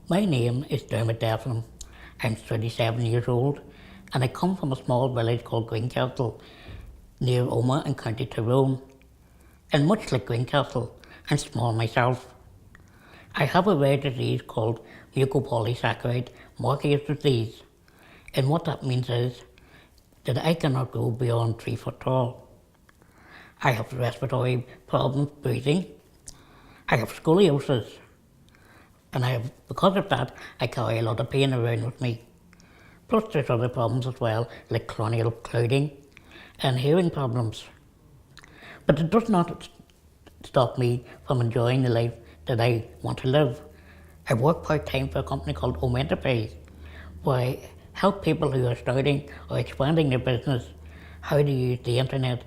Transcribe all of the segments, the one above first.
My name is Dermot Devlin. I'm 37 years old and I come from a small village called Greencastle near Omagh in County Tyrone. And much like Greencastle, I'm small myself. I have a rare disease called Mucopolysaccharide Morquio disease, and what that means is that I cannot go beyond 3 foot tall. I have respiratory problems breathing. I have scoliosis. And because of that, I carry a lot of pain around with me. Plus there's other problems as well, like corneal clouding and hearing problems. But it does not stop me from enjoying the life that I want to live. I work part-time for a company called Home Enterprise, where I help people who are starting or expanding their business how to use the internet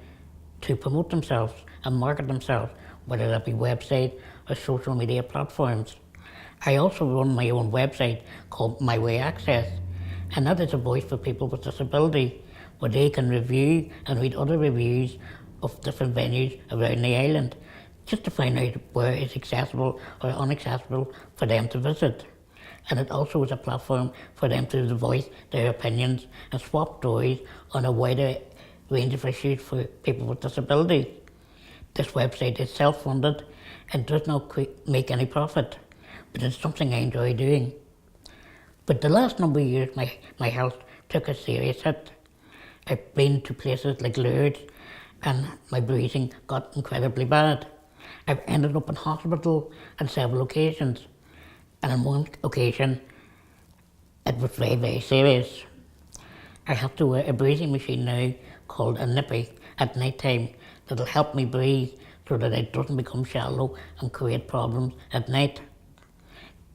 to promote themselves and market themselves, whether that be website or social media platforms. I also run my own website called My Way Access, and that is a voice for people with disability, where they can review and read other reviews of different venues around the island, just to find out where it's accessible or inaccessible for them to visit. And it also is a platform for them to voice their opinions and swap stories on a wider range of issues for people with disabilities. This website is self-funded and does not make any profit, but it's something I enjoy doing. But the last number of years, my health took a serious hit. I've been to places like Lourdes and my breathing got incredibly bad. I've ended up in hospital on several occasions, and on one occasion it was very, very serious. I have to wear a breathing machine now called a nippy at night time that'll help me breathe so that it doesn't become shallow and create problems at night.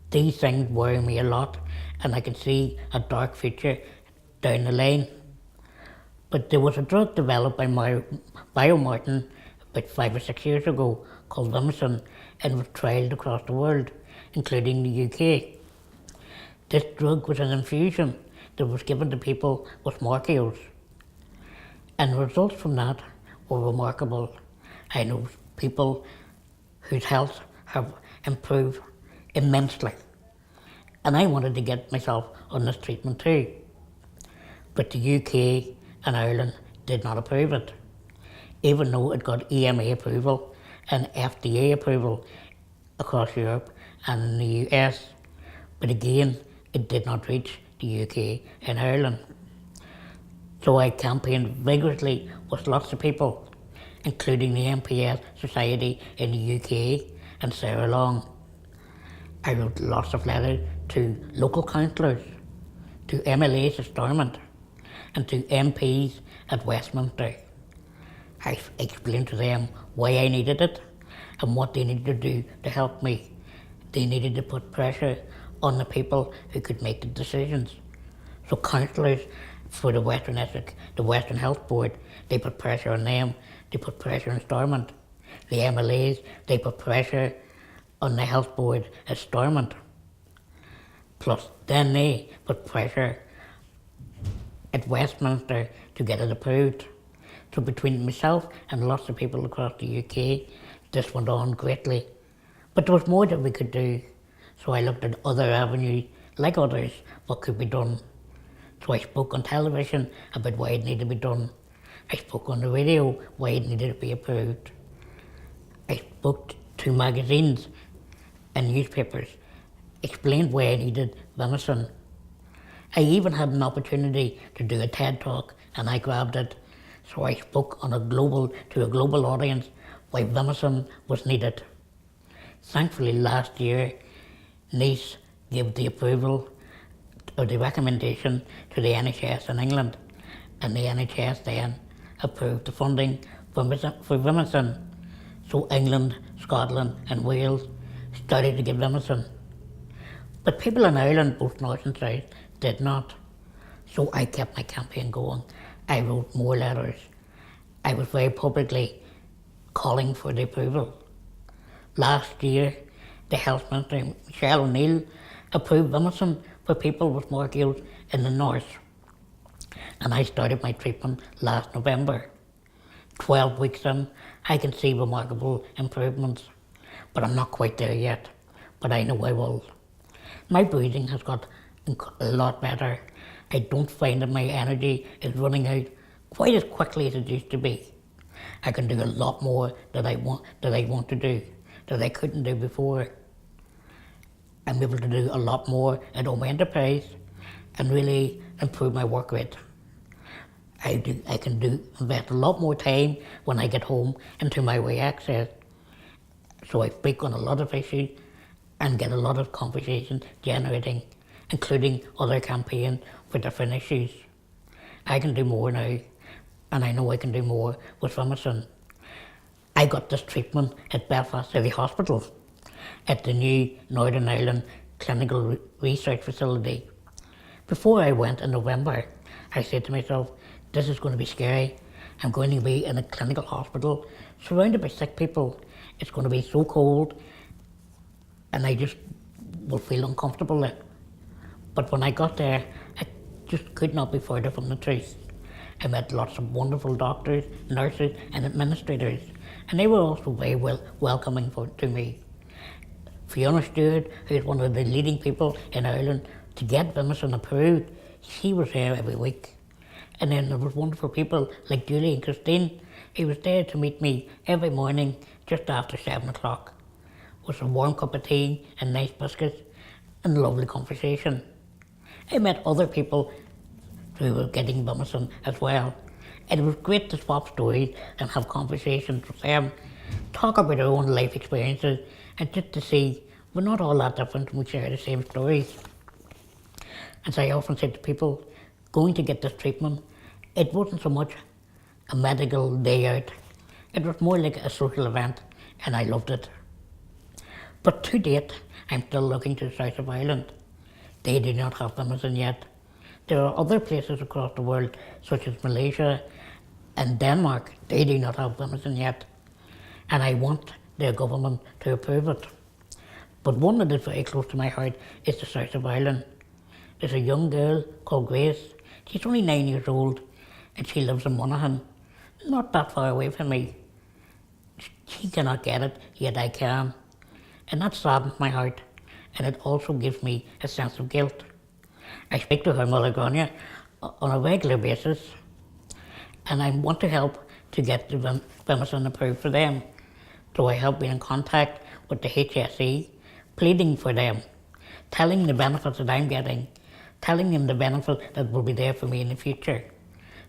These things worry me a lot, and I can see a dark future down the line. But there was a drug developed by Biomartin about 5 or 6 years ago called Vimizim, and was trialled across the world, including the UK. This drug was an infusion that was given to people with Morquios, and the results from that were remarkable. I know people whose health have improved immensely, and I wanted to get myself on this treatment too. But the UK and Ireland did not approve it, even though it got EMA approval and FDA approval across Europe and in the US. But again, it did not reach the UK and Ireland. So I campaigned vigorously with lots of people, including the MPS Society in the UK and Sarah Long. I wrote lots of letters to local councillors, to MLAs at Stormont, and to MPs at Westminster. I explained to them why I needed it and what they needed to do to help me. They needed to put pressure on the people who could make the decisions. So councillors for the Western Health Board, they put pressure on them. They put pressure on Stormont. The MLAs, they put pressure on the health board at Stormont. Plus, then they put pressure at Westminster to get it approved. So between myself and lots of people across the UK, this went on greatly. But there was more that we could do. So I looked at other avenues, like others, what could be done. So I spoke on television about why it needed to be done. I spoke on the radio why it needed to be approved. I spoke to magazines and newspapers, explained why I needed Vimizim. I even had an opportunity to do a TED Talk, and I grabbed it. So I spoke to a global audience why Vimizim was needed. Thankfully last year, Nice gave the approval or the recommendation to the NHS in England, and the NHS then approved the funding for Vimizim. So England, Scotland and Wales started to give Vimizim. But people in Ireland, both north and south, did not. So I kept my campaign going. I wrote more letters. I was very publicly calling for the approval. Last year, the Health Minister, Michelle O'Neill, approved Vimizim for people with Morquios in the north. And I started my treatment last November. 12 weeks in, I can see remarkable improvements, but I'm not quite there yet, but I know I will. My breathing has got a lot better. I don't find that my energy is running out quite as quickly as it used to be. I can do a lot more that I want to do, that I couldn't do before. I'm able to do a lot more at home enterprise and really improve my work rate. I can invest a lot more time when I get home into my way access. So I speak on a lot of issues and get a lot of conversations generating, including other campaigns for different issues. I can do more now, and I know I can do more with Vimizim. I got this treatment at Belfast City Hospital at the new Northern Ireland Clinical Research Facility. Before I went in November, I said to myself, this is going to be scary. I'm going to be in a clinical hospital surrounded by sick people. It's going to be so cold and I just will feel uncomfortable there. But when I got there, I just could not be further from the truth. I met lots of wonderful doctors, nurses and administrators, and they were also very welcoming to me. Fiona Stewart, who is one of the leading people in Ireland to get Vimizim approved, she was there every week. And then there was wonderful people like Julie and Christine, who was there to meet me every morning just after 7 o'clock with a warm cup of tea and nice biscuits and a lovely conversation. I met other people who were getting Vimizim as well. And it was great to swap stories and have conversations with them, talk about our own life experiences, and just to see we're not all that different and we share the same stories. As I often say to people, going to get this treatment, it wasn't so much a medical day out. It was more like a social event, and I loved it. But to date, I'm still looking to the south of Ireland. They do not have Vimizim yet. There are other places across the world, such as Malaysia and Denmark, they do not have Vimizim yet. And I want their government to approve it. But one that is very close to my heart is the south of Ireland. There's a young girl called Grace. She's only 9 years old and she lives in Monaghan, not that far away from me. She cannot get it, yet I can. And that saddens my heart, and it also gives me a sense of guilt. I speak to her mother Grania on a regular basis, and I want to help to get the Vimizim approved for them. So I have been in contact with the HSE, pleading for them, telling the benefits that I'm getting, telling them the benefits that will be there for me in the future.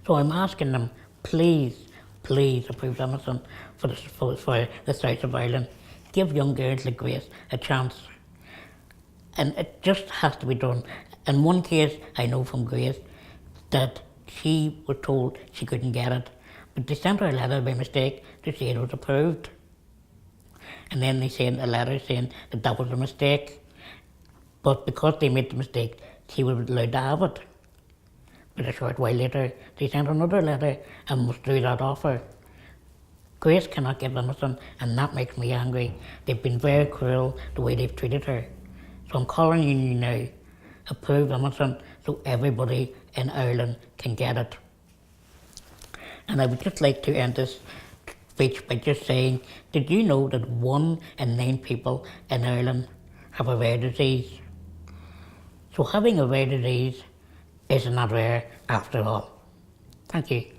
So I'm asking them, please approve Vimizim for the south of Ireland. Give young girls like Grace a chance. And it just has to be done. In one case, I know from Grace that she was told she couldn't get it, but they sent her a letter by mistake to say it was approved. And then they sent a letter saying that that was a mistake. But because they made the mistake, she was allowed to have it. But a short while later, they sent another letter and withdrew that offer. Grace cannot get Vimizim, and that makes me angry. They've been very cruel the way they've treated her. So I'm calling on you now, approve Vimizim so everybody in Ireland can get it. And I would just like to end this speech by just saying, did you know that 1 in 9 people in Ireland have a rare disease? So having a rare disease isn't that rare after all. Thank you.